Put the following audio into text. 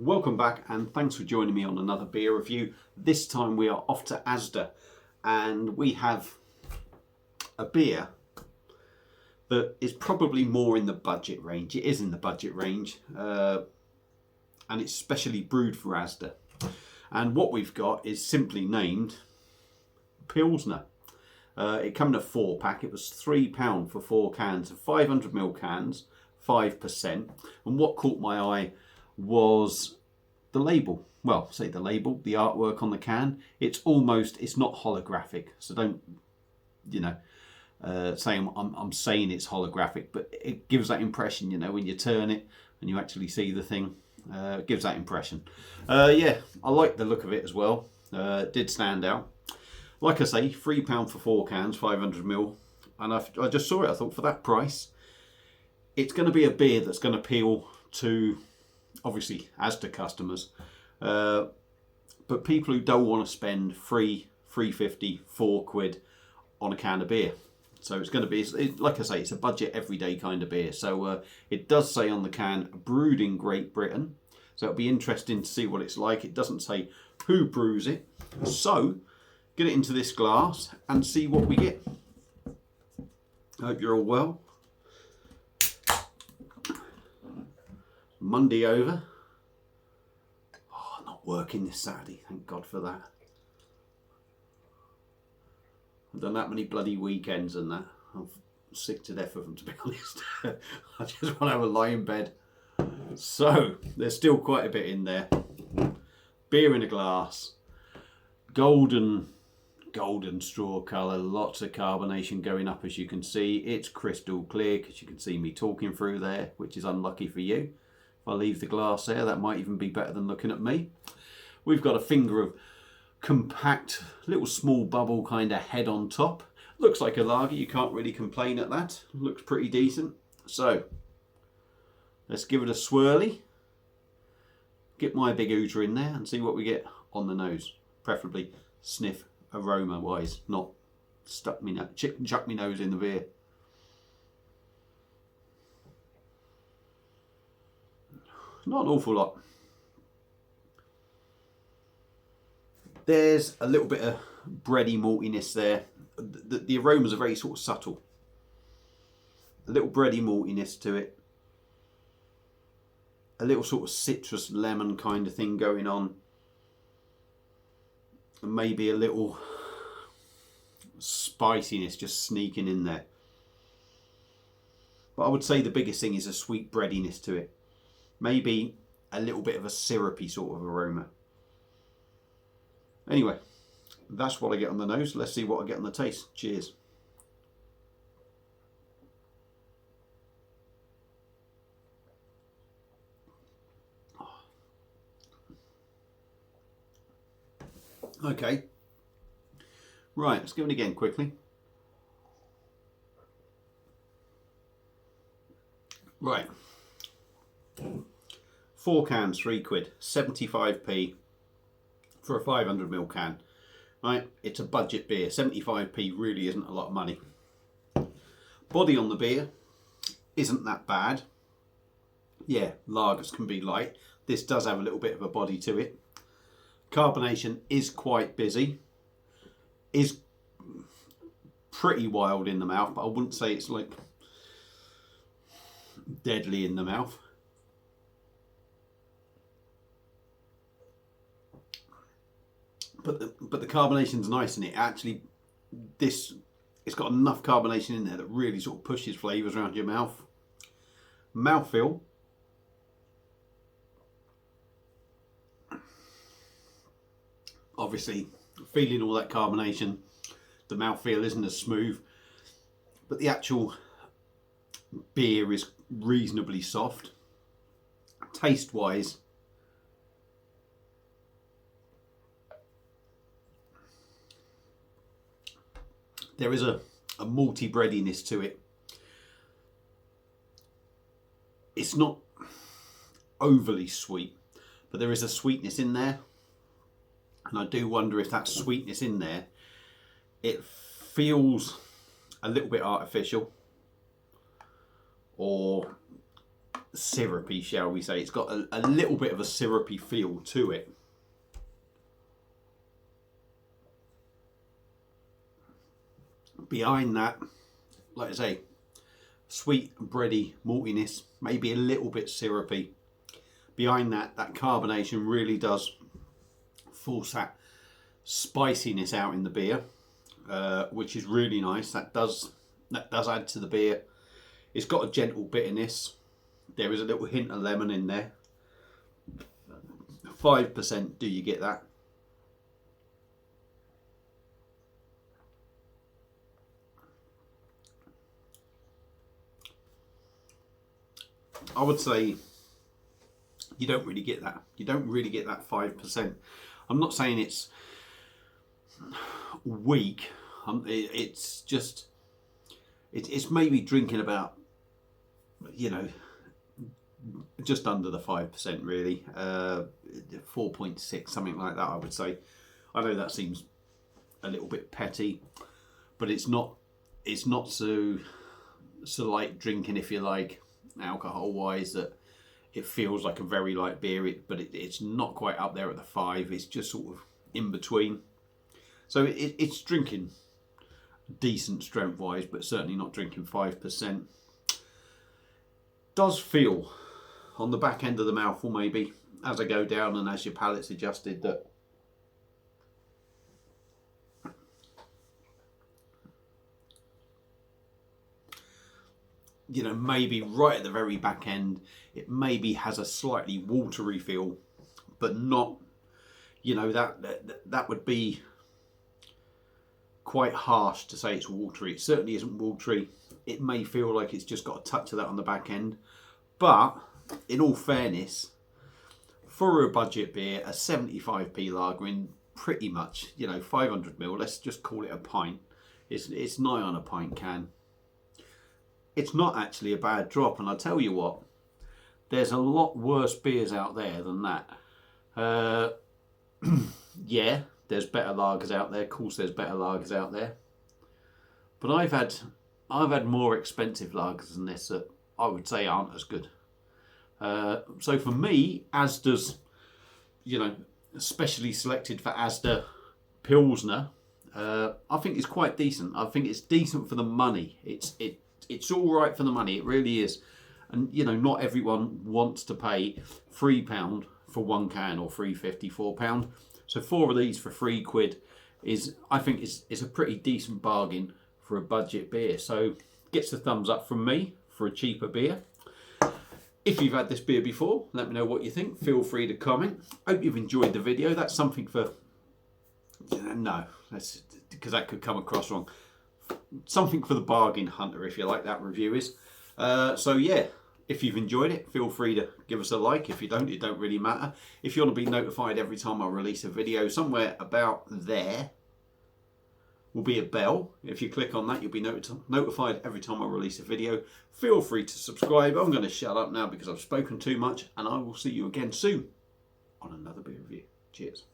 Welcome back and thanks for joining me on another beer review. This time we are off to Asda and we have a beer that is probably more in the budget range. It is in the budget range and it's specially brewed for Asda. And what we've got is simply named Pilsner. It came in a 4-pack. It was £3 for 4 cans of 500ml cans, 5%. And what caught my eye was the label. Well, say the label, the artwork on the can. It's not holographic. So don't, say I'm saying it's holographic, but it gives that impression, when you turn it and you actually see the thing. It gives that impression. Yeah, I like the look of it as well. It did stand out. Like I say, £3 for 4 cans, 500ml. And I just saw it. I thought, for that price, it's going to be a beer that's going to appeal to, obviously, Asda customers. But people who don't want to spend £3.50, £4 on a can of beer. So it's going to be, like I say, it's a budget everyday kind of beer. So it does say on the can, brewed in Great Britain. So it'll be interesting to see what it's like. It doesn't say who brews it. So get it into this glass and see what we get. I hope you're all well. Monday over. Oh, not working this Saturday. Thank God for that. I've done that many bloody weekends and that. I'm sick to death of them, to be honest. I just want to have a lie in bed. So, there's still quite a bit in there. Beer in a glass. Golden straw colour. Lots of carbonation going up, as you can see. It's crystal clear, because you can see me talking through there, which is unlucky for you. If I leave the glass there, that might even be better than looking at me. We've got a finger of compact, little small bubble kind of head on top. Looks like a lager, you can't really complain at that. Looks pretty decent. So, let's give it a swirly. Get my big ooter in there and see what we get on the nose. Preferably sniff aroma wise, not chuck me nose in the beer. Not an awful lot. There's a little bit of bready maltiness there. The aromas are very sort of subtle. A little bready maltiness to it. A little sort of citrus lemon kind of thing going on. And maybe a little spiciness just sneaking in there. But I would say the biggest thing is a sweet breadiness to it. Maybe a little bit of a syrupy sort of aroma. Anyway, that's what I get on the nose. Let's see what I get on the taste. Cheers. Okay. Right, let's give it again quickly. Right. 4 cans, £3, 75p for a 500ml can. Right, it's a budget beer. 75p really isn't a lot of money. Body on the beer isn't that bad. Yeah, lagers can be light. This does have a little bit of a body to it. Carbonation is quite busy. Is pretty wild in the mouth, but I wouldn't say it's like deadly in the mouth. But the carbonation's nice in it. Actually, it's got enough carbonation in there that really sort of pushes flavours around your mouth. Mouthfeel. Obviously, feeling all that carbonation, the mouthfeel isn't as smooth. But the actual beer is reasonably soft. Taste-wise, there is a malty breadiness to it. It's not overly sweet, but there is a sweetness in there. And I do wonder if that sweetness in there, it feels a little bit artificial. Or syrupy, shall we say. It's got a little bit of a syrupy feel to it. Behind that, like I say, sweet, bready maltiness, maybe a little bit syrupy. Behind that, that carbonation really does force that spiciness out in the beer, which is really nice. That does add to the beer. It's got a gentle bitterness. There is a little hint of lemon in there. 5%, do you get that? I would say you don't really get that. You don't really get that 5%. I'm not saying it's weak. It's just, it's maybe drinking about, you know, just under the 5% really. 4.6, something like that, I would say. I know that seems a little bit petty, but it's not so light drinking, if you like, alcohol wise, that it feels like a very light beer, but it's not quite up there at the 5. It's just sort of in between. So it's drinking decent strength wise, but certainly not drinking 5%. Does feel on the back end of the mouthful, maybe as I go down and as your palate's adjusted, that you know, maybe right at the very back end, it maybe has a slightly watery feel, but not, you know, that would be quite harsh to say it's watery. It certainly isn't watery. It may feel like it's just got a touch of that on the back end, but in all fairness, for a budget beer, a 75p lager in pretty much, you know, 500ml, let's just call it a pint. It's nigh on a pint can. It's not actually a bad drop, and I tell you what, there's a lot worse beers out there than that. Yeah, there's better lagers out there. Of course, there's better lagers out there, but I've had more expensive lagers than this that I would say aren't as good. So for me, Asda's, you know, especially selected for Asda Pilsner, I think it's quite decent. I think it's decent for the money. It's all right for the money. It really is. And you know, not everyone wants to pay £3 for one can, or £3.50, £4. So 4 of these for £3 is, I think, is a pretty decent bargain for a budget beer. So gets a thumbs up from me for a cheaper beer. If you've had this beer before, let me know what you think. Feel free to comment. Hope you've enjoyed the video. That's something for, no, that's because that could come across wrong. Something for the bargain hunter, if you like, that review is. So yeah, if you've enjoyed it, feel free to give us a like. If you don't, it don't really matter. If you want to be notified every time I release a video, somewhere about there will be a bell. If you click on that, you'll be notified every time I release a video. Feel free to subscribe. I'm going to shut up now because I've spoken too much, and I will see you again soon on another beer review. Cheers.